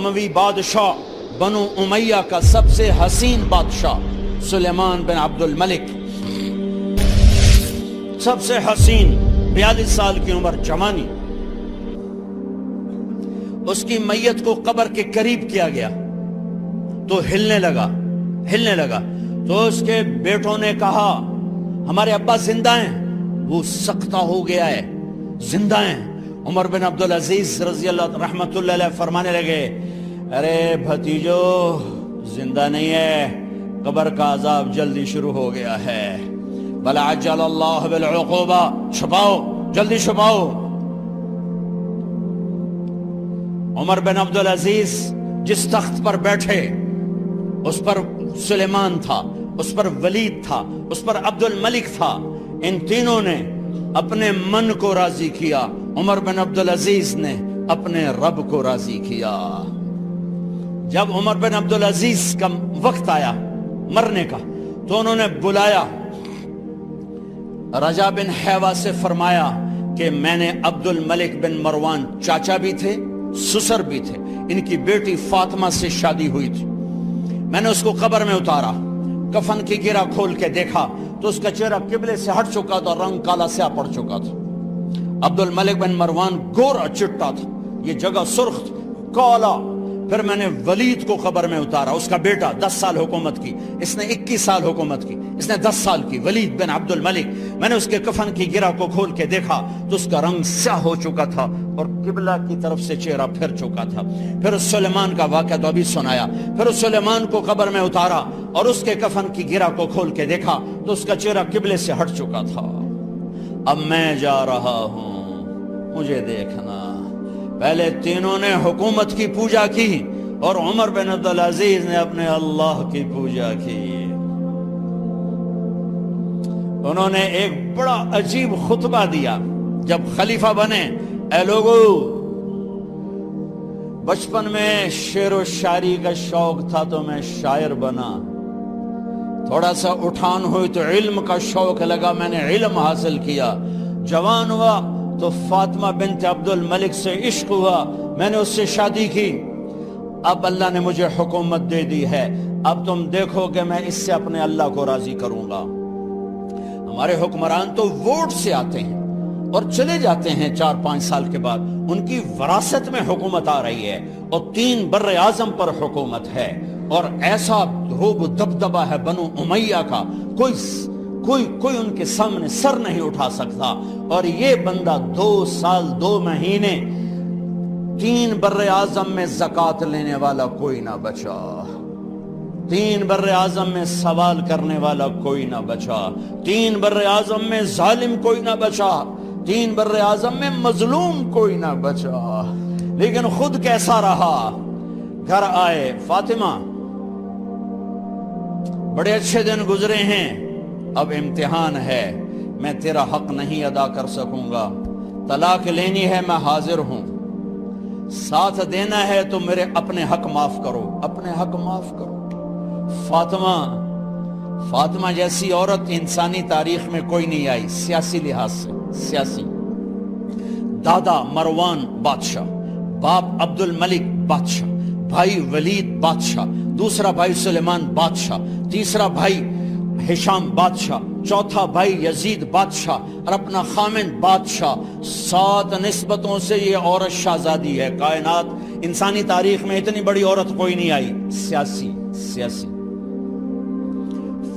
اموی بادشاہ بنو امیہ کا سب سے حسین بادشاہ سلیمان بن عبد الملک، سب سے حسین، 42 سال کی عمر، جوانی، اس کی میت کو قبر کے قریب کیا گیا تو ہلنے لگا تو اس کے بیٹوں نے کہا ہمارے ابا زندہ ہیں، وہ سکتہ ہو گیا ہے، زندہ ہیں۔ عمر بن عبدالعزیز رضی اللہ رحمت اللہ علیہ فرمانے لگے ارے بھتیجو زندہ نہیں ہے، قبر کا عذاب جلدی شروع ہو گیا ہے، بل عجل اللہ بالعقوبہ، چھپاؤ، جلدی چھپاؤ۔ عمر بن عبدالعزیز جس تخت پر بیٹھے اس پر سلیمان تھا، اس پر ولید تھا، اس پر عبد الملک تھا، ان تینوں نے اپنے من کو راضی کیا، عمر بن عبدالعزیز نے اپنے رب کو راضی کیا۔ جب عمر بن عبدالعزیز کا وقت آیا مرنے کا تو انہوں نے بلایا رجا بن حیوہ سے، فرمایا کہ میں نے عبد الملک بن مروان، چاچا بھی تھے سسر بھی تھے، ان کی بیٹی فاطمہ سے شادی ہوئی تھی، میں نے اس کو قبر میں اتارا، کفن کی گرہ کھول کے دیکھا تو اس کا چہرہ قبلے سے ہٹ چکا تھا، رنگ کالا سیاہ پڑ چکا تھا۔ عبد الملک بن مروان گورا چٹا تھا، یہ جگہ سرخ تھی، کالا۔ پھر میں نے ولید کو قبر میں اتارا، اس کا بیٹا 10 سال حکومت کی، اس نے 21 سال حکومت کی، اس نے 10 سال کی، ولید بن عبد الملک۔ میں نے اس کے کفن کی گرہ کو کھول کے دیکھا تو اس کا رنگ سیاہ ہو چکا تھا اور قبلہ کی طرف سے چہرہ پھر چکا تھا۔ پھر اس سلیمان کا واقعہ تو ابھی سنایا، پھر اس سلیمان کو قبر میں اتارا اور اس کے کفن کی گرہ کو کھول کے دیکھا تو اس کا چہرہ قبلے سے ہٹ چکا تھا۔ اب میں جا رہا ہوں، مجھے دیکھنا۔ پہلے تینوں نے حکومت کی پوجا کی اور عمر بن عبدالعزیز نے اپنے اللہ کی پوجا کی۔ انہوں نے ایک بڑا عجیب خطبہ دیا جب خلیفہ بنے، اے لوگو، بچپن میں شعر و شاعری کا شوق تھا تو میں شاعر بنا، تھوڑا سا اٹھان ہوئی تو علم کا شوق لگا، میں نے علم حاصل کیا، جوان ہوا تو فاطمہ بنت عبد الملک سے عشق ہوا، میں نے اس سے شادی کی، اب اللہ نے مجھے حکومت دے دی ہے، اب تم دیکھو کہ میں اس سے اپنے اللہ کو راضی کروں گا۔ ہمارے حکمران تو ووٹ سے آتے ہیں اور چلے جاتے ہیں 4-5 سال کے بعد، ان کی وراثت میں حکومت آ رہی ہے اور 3 بر اعظم پر حکومت ہے اور ایسا دھوب دبدبہ ہے بنو امیہ کا، کوئی ان کے سامنے سر نہیں اٹھا سکتا، اور یہ بندہ 2 سال 2 مہینے 3 بر اعظم میں زکوٰۃ لینے والا کوئی نہ بچا، 3 بر اعظم میں سوال کرنے والا کوئی نہ بچا، 3 بر اعظم میں ظالم کوئی نہ بچا، 3 بر اعظم میں مظلوم کوئی نہ بچا، لیکن خود کیسا رہا؟ گھر آئے، فاطمہ بڑے اچھے دن گزرے ہیں، اب امتحان ہے، میں تیرا حق نہیں ادا کر سکوں گا، طلاق لینی ہے میں حاضر ہوں، ساتھ دینا ہے تو میرے اپنے حق معاف کرو، اپنے حق معاف کرو۔ فاطمہ جیسی عورت انسانی تاریخ میں کوئی نہیں آئی، سیاسی لحاظ سے، سیاسی، دادا مروان بادشاہ، باپ عبد الملک بادشاہ، بھائی ولید بادشاہ، دوسرا بھائی سلیمان بادشاہ، تیسرا بھائی ہشام بادشاہ، چوتھا بھائی یزید بادشاہ اور اپنا خامند بادشاہ، 7 نسبتوں سے یہ عورت شہزادی ہے۔ کائنات انسانی تاریخ میں اتنی بڑی عورت کوئی نہیں آئی، سیاسی۔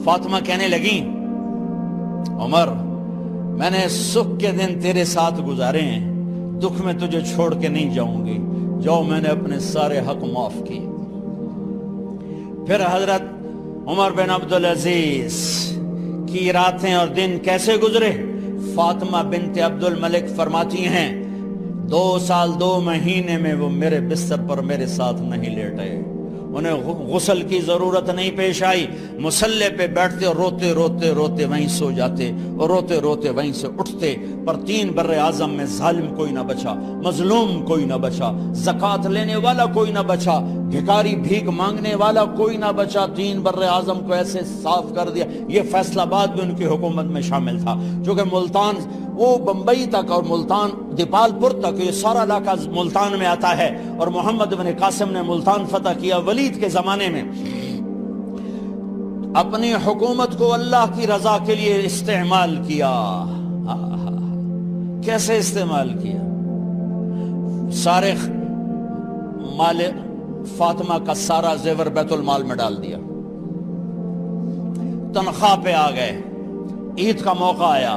فاطمہ کہنے لگیں عمر، میں نے سکھ کے دن تیرے ساتھ گزارے ہیں، دکھ میں تجھے چھوڑ کے نہیں جاؤں گی، جاؤ میں نے اپنے سارے حق معاف کیے۔ پھر حضرت عمر بن عبدالعزیز کی راتیں اور دن کیسے گزرے؟ فاطمہ بنت عبد الملک فرماتی ہیں 2 سال 2 مہینے میں وہ میرے بستر پر میرے ساتھ نہیں لیٹے، انہیں غسل کی ضرورت نہیں پیش آئی، مصلے پہ بیٹھتے اور روتے روتے روتے وہیں سو جاتے اور روتے روتے وہیں سے اٹھتے، پر 3 بر اعظم میں ظالم کوئی نہ بچا، مظلوم کوئی نہ بچا، زکوٰۃ لینے والا کوئی نہ بچا، بھکاری بھیک مانگنے والا کوئی نہ بچا، 3 بر اعظم کو ایسے صاف کر دیا۔ یہ فیصل آباد بھی ان کی حکومت میں شامل تھا، چونکہ وہ بمبئی تک اور ملتان دیپال پور تک، یہ سارا علاقہ ملتان میں آتا ہے، اور محمد بن قاسم نے ملتان فتح کیا ولید کے زمانے میں۔ اپنی حکومت کو اللہ کی رضا کے لیے استعمال کیا۔ کیسے استعمال کیا؟ سارے مال فاطمہ کا سارا زیور بیت المال میں ڈال دیا، تنخواہ پہ آ گئے۔ عید کا موقع آیا،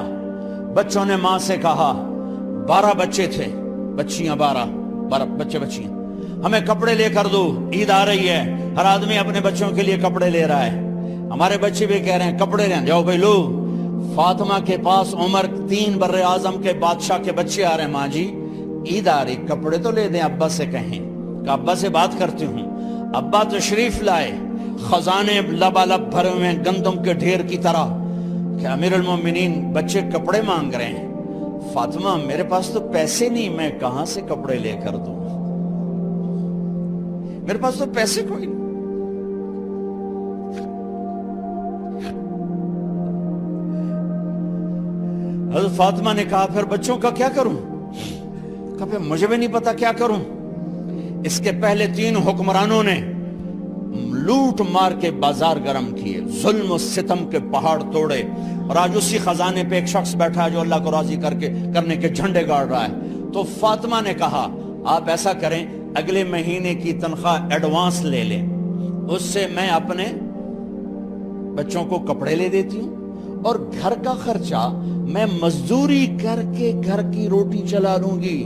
بچوں نے ماں سے کہا، 12 بچے تھے، بچیاں 12 بچے بچیاں، ہمیں کپڑے لے کر دو، عید آ رہی ہے، ہر آدمی اپنے بچوں کے لیے کپڑے لے رہا ہے۔ ہمارے بچے بھی کہہ رہے ہیں کپڑے لیں، جاؤ بھائی لو۔ فاطمہ کے پاس عمر 3 بر اعظم کے بادشاہ کے بچے آ رہے ہیں، ماں جی عید آ رہی، کپڑے تو لے دیں، ابا سے کہیں کہ ابا سے بات کرتی ہوں۔ ابا تشریف لائے، خزانے لبالب بھرے ہوئے گندم کے ڈھیر کی طرح، کہ امیر المومنین بچے کپڑے مانگ رہے ہیں۔ فاطمہ میرے پاس تو پیسے نہیں، میں کہاں سے کپڑے لے کر دوں، میرے پاس تو پیسے کوئی نہیں۔ حضرت فاطمہ نے کہا پھر بچوں کا کیا کروں؟ کہا پھر مجھے بھی نہیں پتا کیا کروں۔ اس کے پہلے 3 حکمرانوں نے لوٹ مار کے بازار گرم کیے، ظلم و ستم کے پہاڑ توڑے، اور آج اسی خزانے پہ ایک شخص بیٹھا ہے جو اللہ کو راضی کرنے کے جھنڈے گاڑ رہا ہے۔ تو فاطمہ نے کہا آپ ایسا کریں، اگلے مہینے کی تنخواہ ایڈوانس لے لیں، اس سے میں اپنے بچوں کو کپڑے لے دیتی ہوں، اور گھر کا خرچہ میں مزدوری کر کے گھر کی روٹی چلا لوں گی۔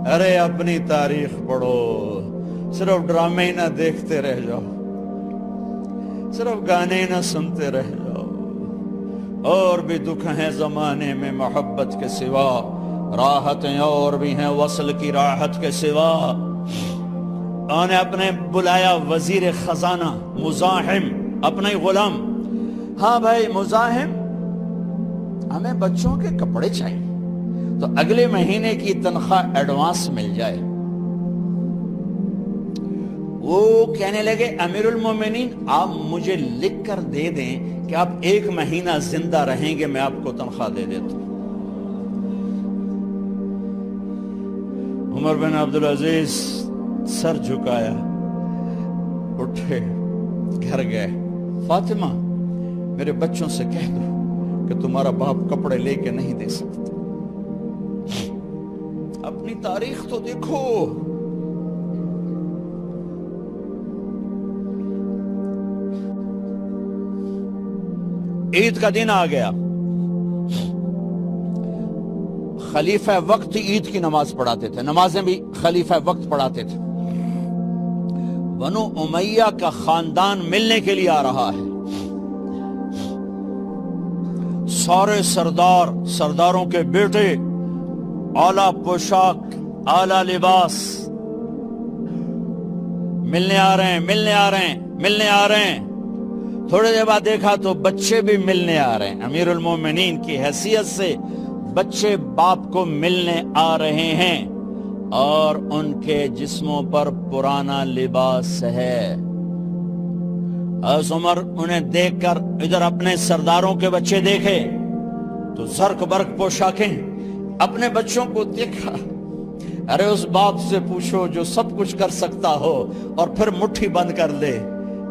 ارے اپنی تاریخ پڑھو، صرف ڈرامے ہی نہ دیکھتے رہ جاؤ، صرف گانے نہ سنتے رہ جاؤ۔ اور بھی دکھ ہیں زمانے میں محبت کے سوا، راحتیں اور بھی ہیں وصل کی راحت کے سوا۔ انہوں نے اپنے بلایا وزیر خزانہ مزاحم، اپنا ہی غلام، ہاں بھائی مزاحم ہمیں بچوں کے کپڑے چاہیے، تو اگلے مہینے کی تنخواہ ایڈوانس مل جائے۔ وہ کہنے لگے امیر المومنین آپ مجھے لکھ کر دے دیں کہ آپ 1 مہینہ زندہ رہیں گے، میں آپ کو تنخواہ دے دیتا ہوں۔ عمر بن عبدالعزیز سر جھکایا، اٹھے، گھر گئے، فاطمہ میرے بچوں سے کہہ دو کہ تمہارا باپ کپڑے لے کے نہیں دے سکتا۔ اپنی تاریخ تو دیکھو، عید کا دن آ گیا، خلیفہ وقت عید کی نماز پڑھاتے تھے، نمازیں بھی خلیفہ وقت پڑھاتے تھے۔ بنو امیہ کا خاندان ملنے کے لیے آ رہا ہے، سارے سرداروں کے بیٹے اعلیٰ پوشاک، اعلیٰ لباس، ملنے آ رہے ہیں۔ تھوڑے دیر بعد دیکھا تو بچے بھی ملنے آ رہے ہیں، امیر المومنین کی حیثیت سے بچے باپ کو ملنے آ رہے ہیں، اور ان کے جسموں پر پرانا لباس ہے۔ حضرت عمر انہیں دیکھ کر ادھر اپنے سرداروں کے بچے دیکھے تو زرق برق پوشاکیں، اپنے بچوں کو دیکھا۔ ارے اس باپ سے پوچھو جو سب کچھ کر سکتا ہو اور پھر مٹھی بند کر دے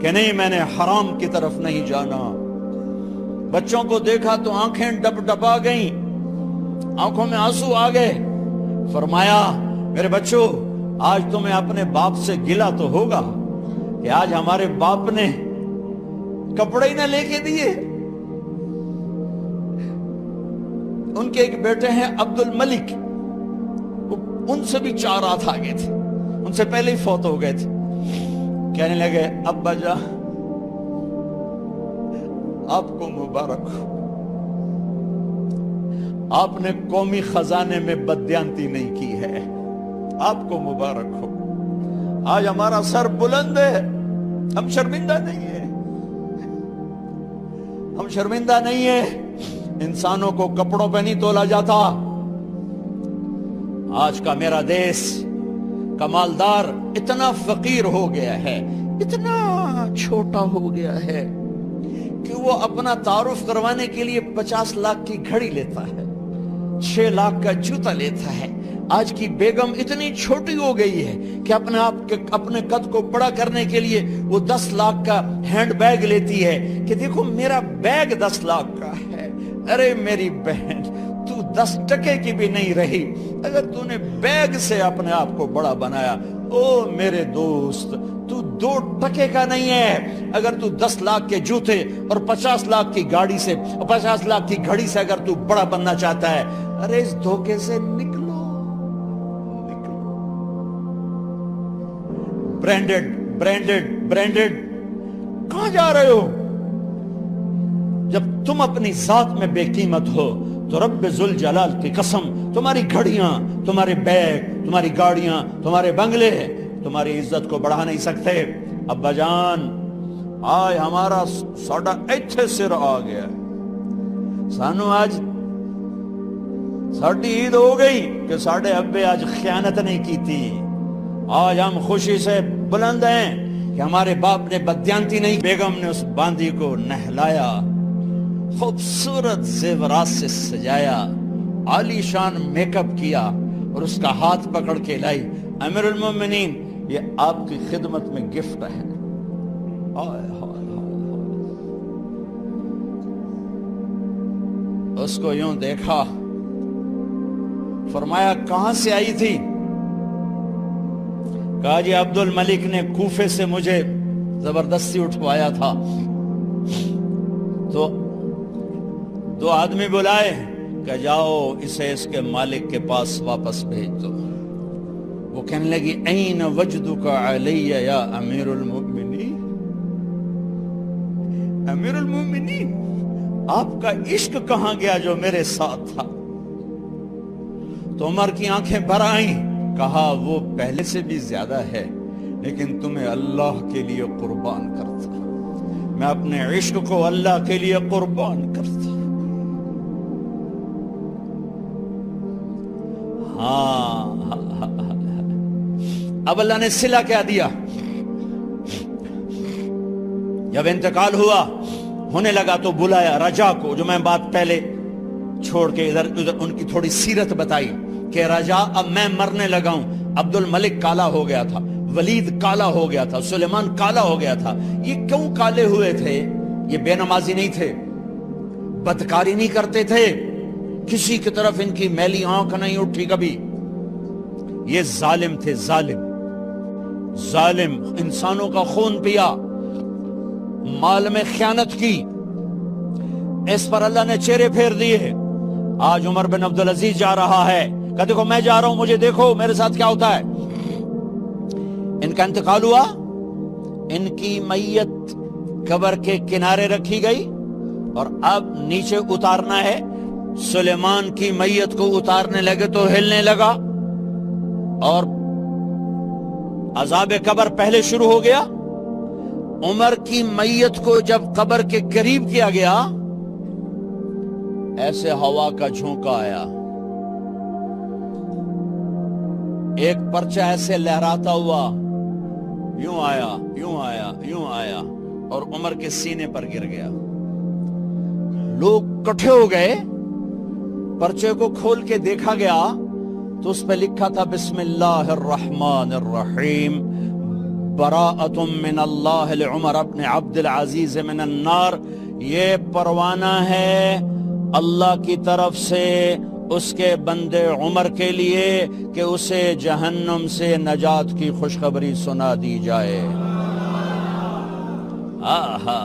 کہ نہیں میں نے حرام کی طرف نہیں جانا۔ بچوں کو دیکھا تو آنکھیں ڈب ڈبا گئیں، آنکھوں میں آنسو آ گئے۔ فرمایا میرے بچوں آج تمہیں اپنے باپ سے گلہ تو ہوگا کہ آج ہمارے باپ نے کپڑے ہی نہ لے کے دیے۔ ان کے ایک بیٹے ہیں عبد الملک، ان سے بھی 4 ہاتھ آگے تھے، ان سے پہلے ہی فوت ہو گئے تھے۔ کہنے لگے ابا جان آپ کو مبارک ہو، آپ نے قومی خزانے میں بددیانتی نہیں کی ہے، آپ کو مبارک ہو۔ آج ہمارا سر بلند ہے، ہم شرمندہ نہیں ہیں، ہم شرمندہ نہیں ہیں۔ انسانوں کو کپڑوں پہ نہیں تولا جاتا۔ آج کا میرا دیس کا مالدار اتنا فقیر ہو گیا ہے، اتنا چھوٹا ہو گیا ہے کہ وہ اپنا تعارف کروانے کے لیے 50 لاکھ کی گھڑی لیتا ہے، 6 لاکھ کا جوتا لیتا ہے۔ آج کی بیگم اتنی چھوٹی ہو گئی ہے کہ اپنے قد کو بڑا کرنے کے لیے وہ 10 لاکھ کا ہینڈ بیگ لیتی ہے کہ دیکھو میرا بیگ 10 لاکھ کا ہے۔ ارے میری بہن، تو 10 ٹکے کی بھی نہیں رہی اگر تو نے بیگ سے اپنے آپ کو بڑا بنایا۔ او میرے دوست، تو 2 ٹکے کا نہیں ہے اگر تو 10 لاکھ کے جوتے اور 50 لاکھ کی گاڑی سے اور 50 لاکھ کی گھڑی سے اگر تو بڑا بننا چاہتا ہے۔ ارے اس دھوکے سے نکلو۔ برینڈڈ کہاں جا رہے ہو؟ جب تم اپنی ذات میں بے قیمت ہو تو رب ذوالجلال کی قسم، تمہاری گھڑیاں، تمہارے بیگ، تمہاری گاڑیاں، تمہارے بنگلے تمہاری عزت کو بڑھا نہیں سکتے۔ ابا جان، آج ہمارا ساڑا ایتھے سر آ گیا، سانو آج ساڑی عید ہو گئی کہ ساڑے ابے آج خیانت نہیں کی تھی۔ آج ہم خوشی سے بلند ہیں کہ ہمارے باپ نے بددیانتی نہیں۔ بیگم نے اس باندی کو نہلایا، خوبصورت زیورات سے سجایا، عالی شان میک اپ کیا اور اس کا ہاتھ پکڑ کے لائی۔ امیر المومنین، یہ آپ کی خدمت میں گفٹ ہے۔ اس کو یوں دیکھا، فرمایا کہاں سے آئی تھی؟ کہا جی عبد الملک نے کوفے سے مجھے زبردستی اٹھوایا تھا۔ تو 2 آدمی بلائے کہ جاؤ اسے اس کے مالک کے پاس واپس بھیج دو۔ وہ کہنے لگی این وجدک علی یا امیر المؤمنین، امیر المؤمنین آپ کا عشق کہاں گیا جو میرے ساتھ تھا؟ تو عمر کی آنکھیں بھر آئیں، کہا وہ پہلے سے بھی زیادہ ہے لیکن تمہیں اللہ کے لیے قربان کرتا، میں اپنے عشق کو اللہ کے لیے قربان کرتا۔ ہاں اب اللہ نے صلہ کیا دیا؟ جب انتقال ہوا ہونے لگا تو بلایا رجا کو، جو میں بات پہلے چھوڑ کے ادھر ان کی تھوڑی سیرت بتائی کہ رجا اب میں مرنے لگا ہوں۔ عبد الملک کالا ہو گیا تھا، ولید کالا ہو گیا تھا، سلیمان کالا ہو گیا تھا۔ یہ کیوں کالے ہوئے تھے؟ یہ بے نمازی نہیں تھے، بدکاری نہیں کرتے تھے، کسی کی طرف ان کی میلی آنکھ نہیں اٹھی کبھی۔ یہ ظالم تھے، ظالم انسانوں کا خون پیا، مال میں خیانت کی، اس پر اللہ نے چہرے پھیر دیے۔ آج عمر بن عبدالعزیز جا رہا ہے کہ دیکھو میں جا رہا ہوں، مجھے دیکھو میرے ساتھ کیا ہوتا ہے۔ ان کا انتقال ہوا، ان کی میت قبر کے کنارے رکھی گئی اور اب نیچے اتارنا ہے۔ سلیمان کی میت کو اتارنے لگے تو ہلنے لگا اور عذاب قبر پہلے شروع ہو گیا۔ عمر کی میت کو جب قبر کے قریب کیا گیا، ایسے ہوا کا جھونکا آیا، ایک پرچہ ایسے لہراتا ہوا یوں آیا، یوں آیا، یوں آیا اور عمر کے سینے پر گر گیا۔ لوگ کٹھے ہو گئے، پرچے کو کھول کے دیکھا گیا تو اس پہ لکھا تھا بسم اللہ الرحمن الرحیم، براءۃ من اللہ لعمر ابن عبد العزیز من النار۔ یہ پروانہ ہے اللہ کی طرف سے اس کے بندے عمر کے لیے کہ اسے جہنم سے نجات کی خوشخبری سنا دی جائے۔ آہا،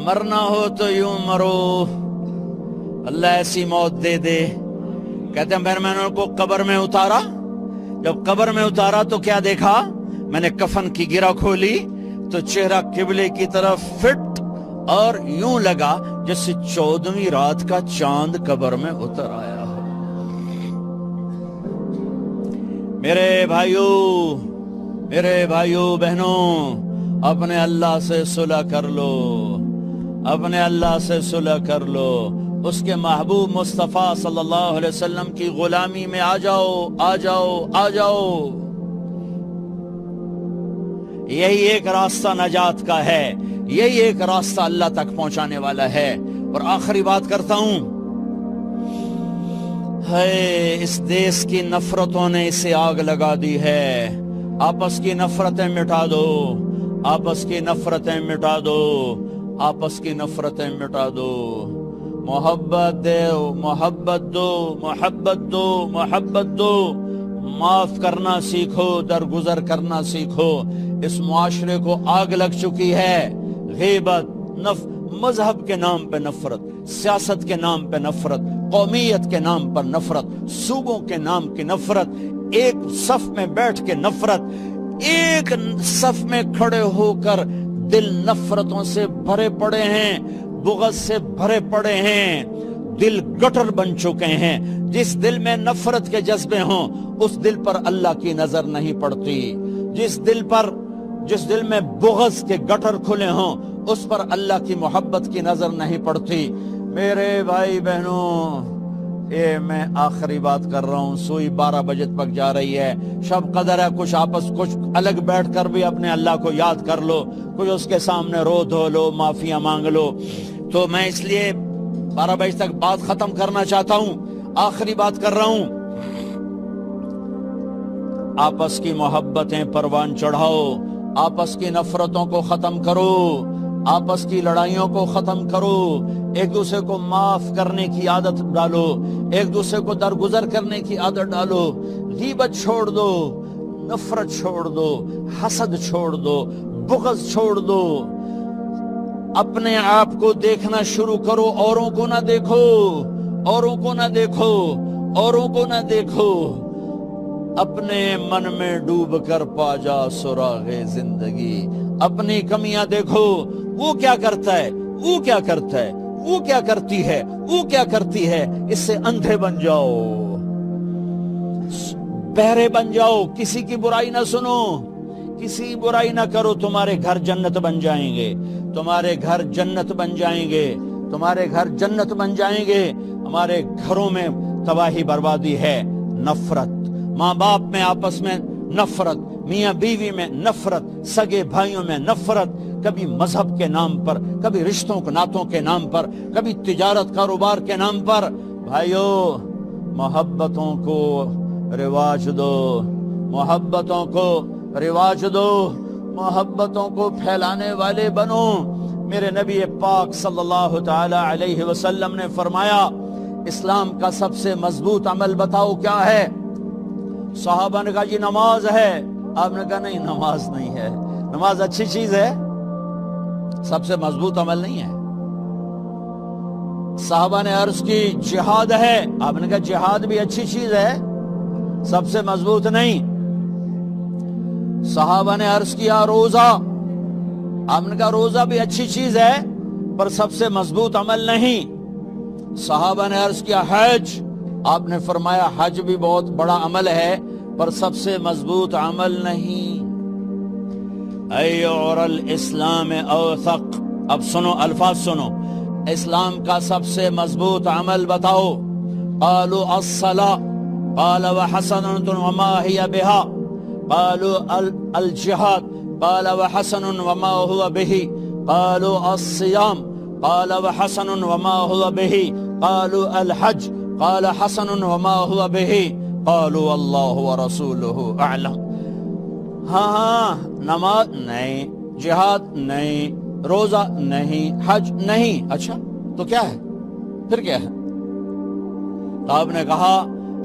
مرنا ہو تو یوں مرو، اللہ ایسی موت دے دے۔ کہتے ہیں میں نے ان کو قبر میں اتارا، جب قبر میں اتارا تو کیا دیکھا؟ میں نے کفن کی گرہ کھولی تو چہرہ قبلے کی طرف فٹ اور یوں لگا جیسے 14ویں رات کا چاند قبر میں اتر آیا ہو۔ میرے بھائیوں بہنوں، اپنے اللہ سے صلح کر لو، اپنے اللہ سے صلح کر لو، اس کے محبوب مصطفیٰ صلی اللہ علیہ وسلم کی غلامی میں آ جاؤ، آ جاؤ، آ جاؤ۔ یہی ایک راستہ نجات کا ہے، یہی ایک راستہ اللہ تک پہنچانے والا ہے۔ اور آخری بات کرتا ہوں، اس دیس کی نفرتوں نے اسے آگ لگا دی ہے۔ آپس کی نفرتیں مٹا دو، آپس کی نفرتیں مٹا دو، آپس کی نفرتیں مٹا دو۔ محبت دو، محبت دو، محبت دو، محبت دو۔ معاف کرنا سیکھو، درگزر کرنا سیکھو۔ اس معاشرے کو آگ لگ چکی ہے۔ غیبت، مذہب کے نام پہ نفرت، سیاست کے نام پہ نفرت، قومیت کے نام پر نفرت، صوبوں کے نام کی نفرت، ایک صف میں بیٹھ کے نفرت، ایک صف میں کھڑے ہو کر دل نفرتوں سے بھرے پڑے ہیں، بغض سے بھرے پڑے ہیں، دل گٹر بن چکے ہیں۔ جس دل میں نفرت کے جذبے ہوں اس دل پر اللہ کی نظر نہیں پڑتی۔ جس دل میں بغض کے گٹر کھلے ہوں اس پر اللہ کی محبت کی نظر نہیں پڑتی۔ میرے بھائی بہنوں، میں آخری بات کر رہا ہوں، سوئی 12 بجے تک جا رہی ہے، شب قدر ہے، کچھ الگ بیٹھ کر بھی اپنے اللہ کو یاد کر لو، کچھ اس کے سامنے رو دھو لو، معافیاں مانگ لو۔ تو میں اس لیے 12 بجے تک بات ختم کرنا چاہتا ہوں، آخری بات کر رہا ہوں، آپس کی محبتیں پروان چڑھاؤ، آپس کی نفرتوں کو ختم کرو، آپس کی لڑائیوں کو ختم کرو، ایک دوسرے کو معاف کرنے کی عادت ڈالو، ایک دوسرے کو درگزر کرنے کی عادت ڈالو، غیبت چھوڑ دو، نفرت چھوڑ دو، حسد چھوڑ دو، بغض چھوڑ دو۔ اپنے آپ کو دیکھنا شروع کرو، اوروں کو نہ دیکھو، اوروں کو نہ دیکھو، اوروں کو نہ دیکھو۔ اپنے من میں ڈوب کر پا جا سراغ زندگی۔ اپنی کمیاں دیکھو، وہ کیا کرتا ہے، وہ کیا کرتا ہے، وہ کیا کرتی ہے، وہ کیا کرتی ہے، اس سے اندھے بن جاؤ، بہرے بن جاؤ، کسی کی برائی نہ سنو، کسی کی برائی نہ کرو، تمہارے گھر جنت بن جائیں گے، تمہارے گھر جنت بن جائیں گے، تمہارے گھر جنت بن جائیں گے۔ ہمارے گھروں میں تباہی بربادی ہے، نفرت، ماں باپ میں آپس میں نفرت، میاں بیوی میں نفرت، سگے بھائیوں میں نفرت، کبھی مذہب کے نام پر، کبھی رشتوں ناتوں کے نام پر، کبھی تجارت کاروبار کے نام پر۔ بھائیو، محبتوں کو رواج دو، محبتوں کو رواج دو، محبتوں کو پھیلانے والے بنو۔ میرے نبی پاک صلی اللہ تعالی علیہ وسلم نے فرمایا، اسلام کا سب سے مضبوط عمل بتاؤ کیا ہے؟ صحابہ نے کہا جی نماز ہے۔ آپ نے کہا نہیں، نماز نہیں ہے، نماز اچھی چیز ہے، سب سے مضبوط عمل نہیں ہے۔ صحابہ نے عرض کی جہاد ہے۔ آپ نے کہا جہاد بھی اچھی چیز ہے، سب سے مضبوط نہیں۔ صحابہ نے عرض کیا روزہ۔ آپ نے کہا روزہ بھی اچھی چیز ہے پر سب سے مضبوط عمل نہیں۔ صحابہ نے عرض کیا حج۔ آپ نے فرمایا حج بھی بہت بڑا عمل ہے پر سب سے مضبوط عمل نہیں۔ ایعر الاسلام اوثق۔ اب سنو الفاظ سنو، اسلام کا سب سے مضبوط عمل بتاؤ۔ قالوا الصلاة قال وحسن وما هي بها۔ قالوا الجهاد قال وحسن وما هو به۔ قالوا الصيام قال وحسن وما هو به۔ قالوا الحج قال حسن وما هو به۔ قالوا اللہ ورسولہ اعلم۔ ہاں، نماز نہیں، جہاد نہیں، روزہ نہیں، حج نہیں، اچھا تو کیا ہے؟ پھر کیا ہے؟ تو آپ نے کہا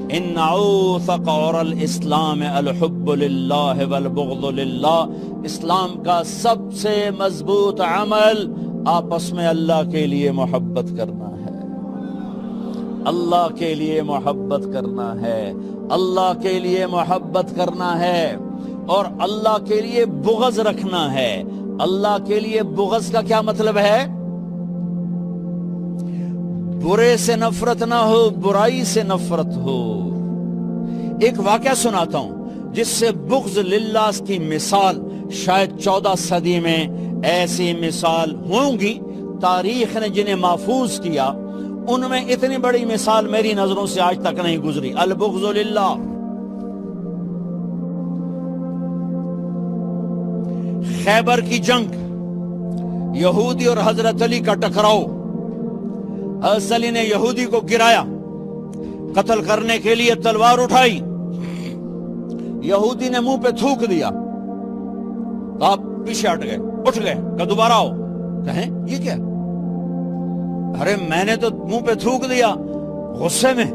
ان اوثق اور الاسلام الحب للہ والبغض للہ۔ اسلام کا سب سے مضبوط عمل آپس میں اللہ کے لیے محبت کرنا ہے، اللہ کے لیے محبت کرنا ہے، اللہ کے لیے محبت کرنا ہے، اور اللہ کے لیے بغض رکھنا ہے۔ اللہ کے لیے بغض کا کیا مطلب ہے؟ برے سے نفرت نہ ہو، برائی سے نفرت ہو۔ ایک واقعہ سناتا ہوں جس سے بغض للہ کی مثال شاید 14 صدی میں ایسی مثال ہوں گی، تاریخ نے جنہیں محفوظ کیا ان میں اتنی بڑی مثال میری نظروں سے آج تک نہیں گزری۔ البغض للہ۔ خیبر کی جنگ، یہودی اور حضرت علی کا ٹکراؤ. حضرت علی نے یہودی کو گرایا, قتل کرنے کے لیے تلوار اٹھائی, یہودی نے منہ پہ تھوک دیا تو آپ پیچھے ہٹ گئے, اٹھ گئے کہ دوبارہ آؤ. کہیں یہ کیا؟ ارے میں نے تو منہ پہ تھوک دیا غصے میں,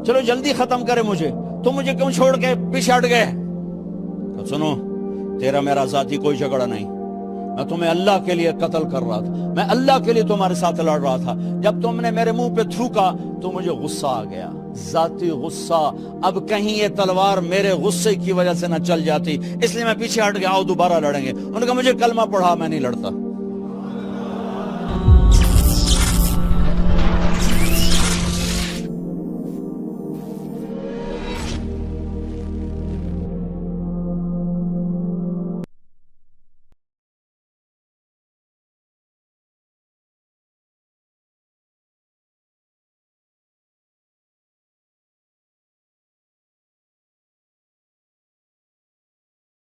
چلو جلدی ختم کرے مجھے, تو مجھے کیوں چھوڑ کے پیچھے ہٹ گئے؟ تو سنو, تیرا میرا ذاتی کوئی جھگڑا نہیں, میں تمہیں اللہ کے لیے قتل کر رہا تھا, میں اللہ کے لیے تمہارے ساتھ لڑ رہا تھا. جب تم نے میرے منہ پہ تھوکا تو مجھے غصہ آ گیا, ذاتی غصہ. اب کہیں یہ تلوار میرے غصے کی وجہ سے نہ چل جاتی, اس لیے میں پیچھے ہٹ گیا. آؤ دوبارہ لڑیں گے. انہوں نے کہا مجھے کلمہ پڑھا, میں نہیں لڑتا.